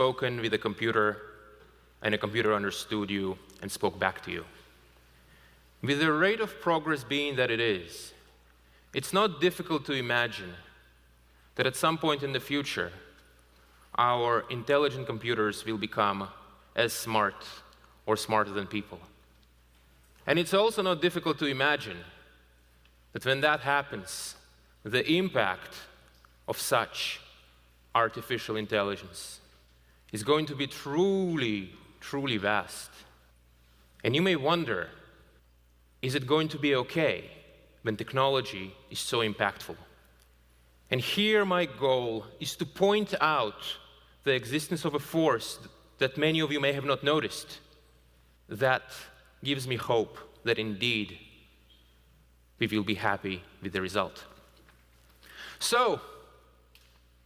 spoken with a computer and a computer understood you and spoke back to you. With the rate of progress being that it is, it's not difficult to imagine that at some point in the future, our intelligent computers will become as smart or smarter than people. And it's also not difficult to imagine that when that happens, the impact of such artificial intelligence is going to be truly, truly vast. And you may wonder, is it going to be okay when technology is so impactful? And here my goal is to point out the existence of a force that many of you may have not noticed. That gives me hope that indeed we will be happy with the result. So,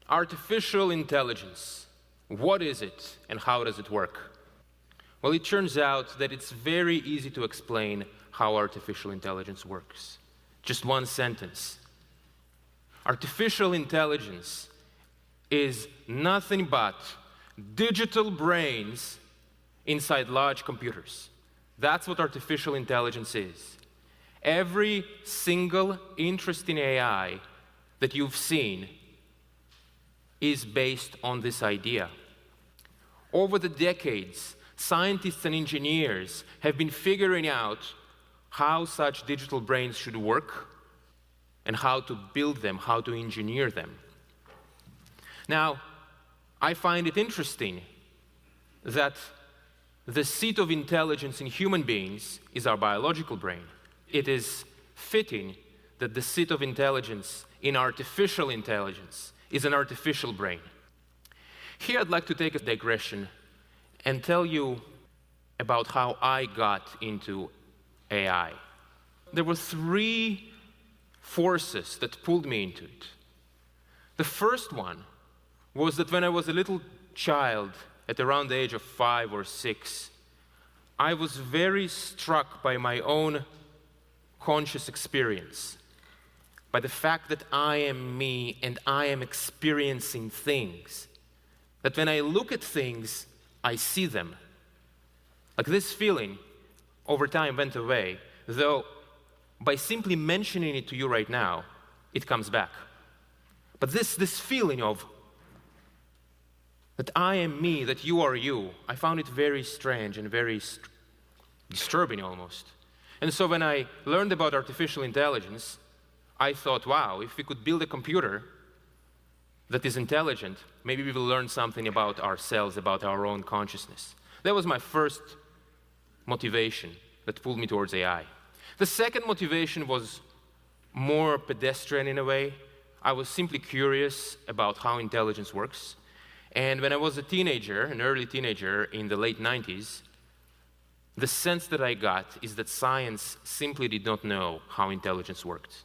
artificial intelligence, what is it and how does it work? Well, it turns out that it's very easy to explain how artificial intelligence works. Just one sentence. Artificial intelligence is nothing but digital brains inside large computers. That's what artificial intelligence is. Every single interesting AI that you've seen is based on this idea. Over the decades, scientists and engineers have been figuring out how such digital brains should work and how to build them, how to engineer them. Now, I find it interesting that the seat of intelligence in human beings is our biological brain. It is fitting that the seat of intelligence in artificial intelligence is an artificial brain. Here I'd like to take a digression and tell you about how I got into AI. There were three forces that pulled me into it. The first one was that when I was a little child, at around the age of 5 or 6, I was very struck by my own conscious experience, by the fact that I am me and I am experiencing things. That when I look at things, I see them. Like this feeling over time went away, though by simply mentioning it to you right now, it comes back. But this feeling of that I am me, that you are you, I found it very strange and very disturbing almost. And so when I learned about artificial intelligence, I thought, wow, if we could build a computer that is intelligent, maybe we will learn something about ourselves, about our own consciousness. That was my first motivation that pulled me towards AI. The second motivation was more pedestrian in a way. I was simply curious about how intelligence works. And when I was a teenager, an early teenager in the late 90s, the sense that I got is that science simply did not know how intelligence worked.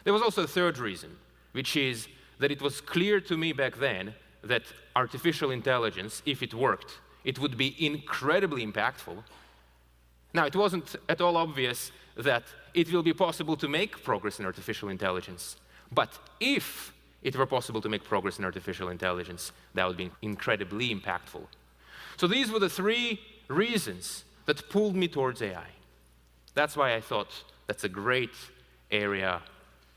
There was also a third reason, which is that it was clear to me back then that artificial intelligence, if it worked, it would be incredibly impactful. Now, it wasn't at all obvious that it will be possible to make progress in artificial intelligence. But if it were possible to make progress in artificial intelligence, that would be incredibly impactful. So these were the three reasons that pulled me towards AI. That's why I thought that's a great area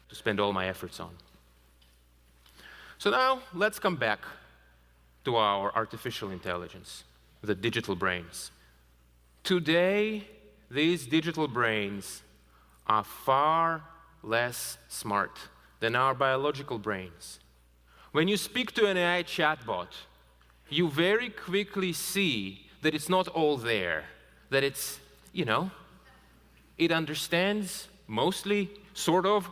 to spend all my efforts on. So now, let's come back to our artificial intelligence, the digital brains. Today, these digital brains are far less smart than our biological brains. When you speak to an AI chatbot, you very quickly see that it's not all there, that it's, it understands mostly, sort of,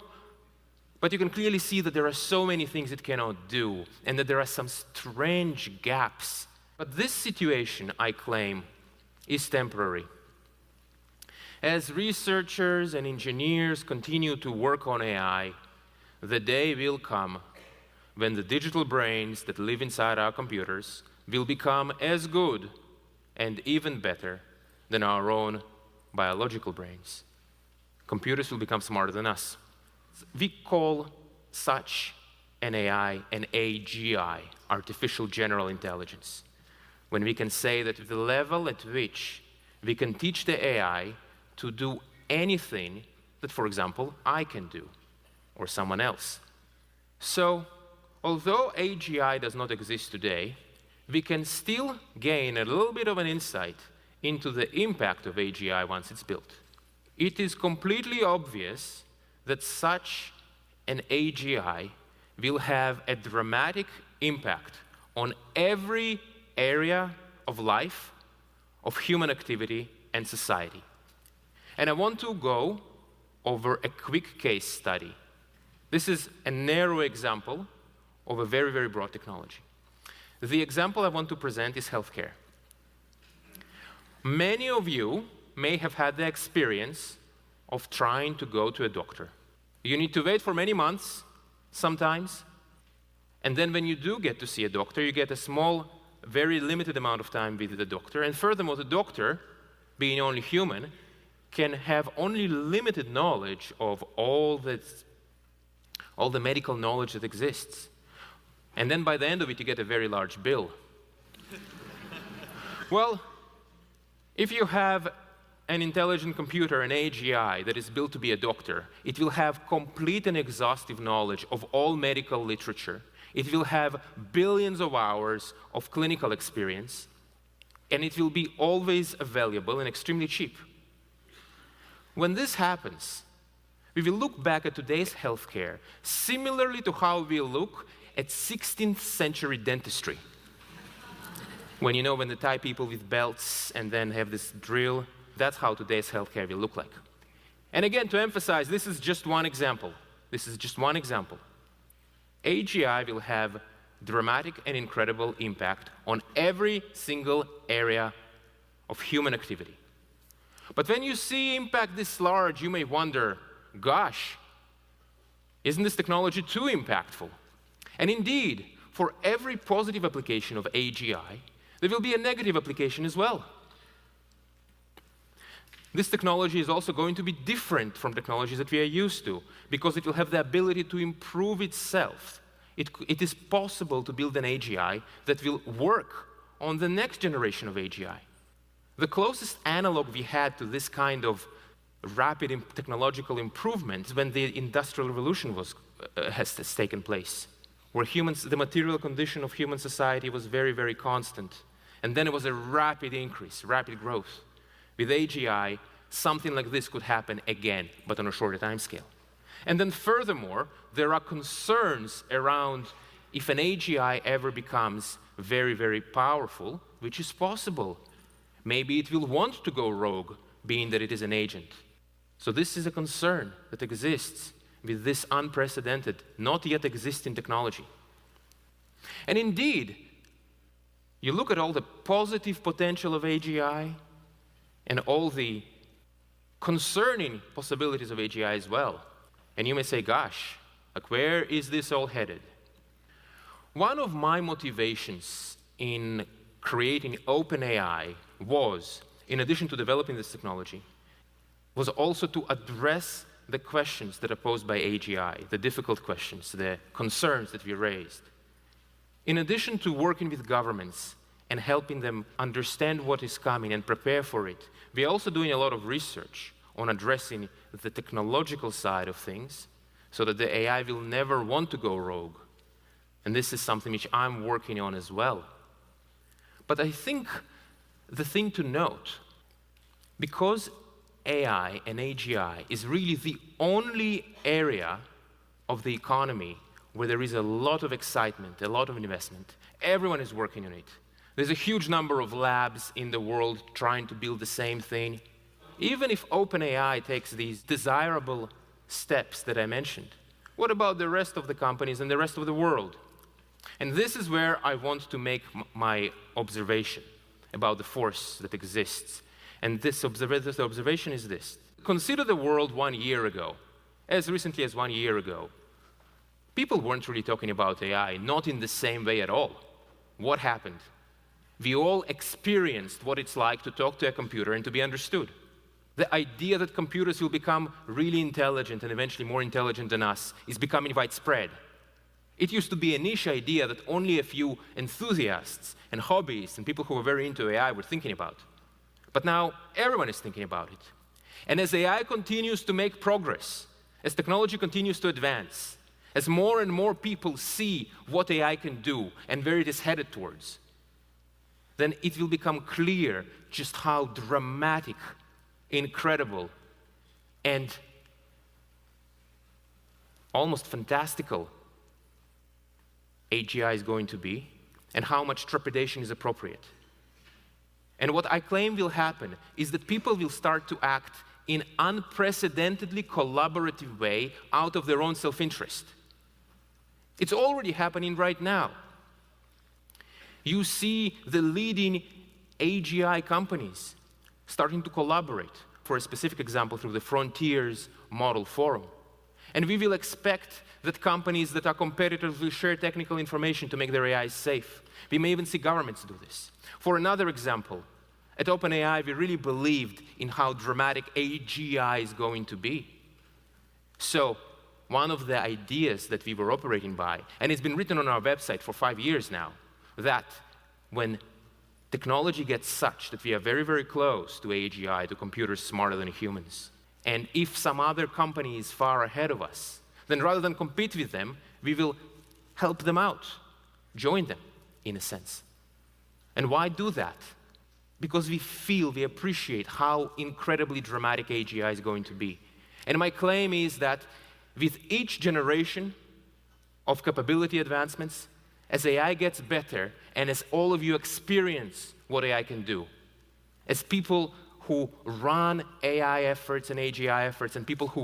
but you can clearly see that there are so many things it cannot do, and that there are some strange gaps. But this situation, I claim, is temporary. As researchers and engineers continue to work on AI, the day will come when the digital brains that live inside our computers will become as good and even better than our own biological brains. Computers will become smarter than us. We call such an AI an AGI, artificial general intelligence. when we can say that the level at which we can teach the AI to do anything that, for example, I can do, or someone else. So, although AGI does not exist today, we can still gain a little bit of an insight into the impact of AGI once it's built. It is completely obvious that such an AGI will have a dramatic impact on every area of life, of human activity and society. And I want to go over a quick case study. This is a narrow example of a very, very broad technology. The example I want to present is healthcare. Many of you may have had the experience of trying to go to a doctor. You need to wait for many months, sometimes, and then when you do get to see a doctor, you get a small, very limited amount of time with the doctor, and furthermore, the doctor, being only human, can have only limited knowledge of all the medical knowledge that exists. And then by the end of it, you get a very large bill. Well, if you have an intelligent computer, an AGI, that is built to be a doctor, it will have complete and exhaustive knowledge of all medical literature. It will have billions of hours of clinical experience, and it will be always available and extremely cheap. When this happens, we will look back at today's healthcare similarly to how we look at 16th century dentistry. When they tie people with belts and then have this drill, that's how today's healthcare will look like. And again, to emphasize, this is just one example. This is just one example. AGI will have dramatic and incredible impact on every single area of human activity. But when you see impact this large, you may wonder, gosh, isn't this technology too impactful? And indeed, for every positive application of AGI, there will be a negative application as well. This technology is also going to be different from technologies that we are used to, because it will have the ability to improve itself. It is possible to build an AGI that will work on the next generation of AGI. The closest analog we had to this kind of rapid technological improvement when the Industrial Revolution has taken place, where the material condition of human society was very, very constant. And then it was a rapid increase, rapid growth. With AGI, something like this could happen again, but on a shorter time scale. And then furthermore, there are concerns around if an AGI ever becomes very, very powerful, which is possible. Maybe it will want to go rogue, being that it is an agent. So this is a concern that exists with this unprecedented, not yet existing technology. And indeed, you look at all the positive potential of AGI and all the concerning possibilities of AGI as well. And you may say, gosh, where is this all headed? One of my motivations in creating OpenAI was, in addition to developing this technology, was also to address the questions that are posed by AGI, the difficult questions, the concerns that we raised. In addition to working with governments and helping them understand what is coming and prepare for it, we are also doing a lot of research on addressing the technological side of things so that the AI will never want to go rogue. And this is something which I'm working on as well. But I think the thing to note, because AI and AGI is really the only area of the economy where there is a lot of excitement, a lot of investment, everyone is working on it. There's a huge number of labs in the world trying to build the same thing. Even if OpenAI takes these desirable steps that I mentioned, what about the rest of the companies and the rest of the world? And this is where I want to make my observation about the force that exists. And this observation is this. Consider the world 1 year ago. As recently as 1 year ago, people weren't really talking about AI, not in the same way at all. What happened? We all experienced what it's like to talk to a computer and to be understood. The idea that computers will become really intelligent and eventually more intelligent than us is becoming widespread. It used to be a niche idea that only a few enthusiasts and hobbyists and people who were very into AI were thinking about. But now everyone is thinking about it. And as AI continues to make progress, as technology continues to advance, as more and more people see what AI can do and where it is headed towards, then it will become clear just how dramatic, incredible, and almost fantastical AGI is going to be, and how much trepidation is appropriate. And what I claim will happen is that people will start to act in unprecedentedly collaborative way out of their own self-interest. It's already happening right now. You see the leading AGI companies starting to collaborate, for a specific example, through the Frontiers Model Forum. And we will expect that companies that are competitors will share technical information to make their AIs safe. We may even see governments do this. For another example, at OpenAI, we really believed in how dramatic AGI is going to be. So one of the ideas that we were operating by, and it's been written on our website for 5 years now, that when technology gets such that we are very, very close to AGI, to computers smarter than humans, and if some other company is far ahead of us, then rather than compete with them, we will help them out, join them, in a sense. And why do that? Because we appreciate how incredibly dramatic AGI is going to be. And my claim is that with each generation of capability advancements, as AI gets better, and as all of you experience what AI can do, as people who run AI efforts and AGI efforts, and people who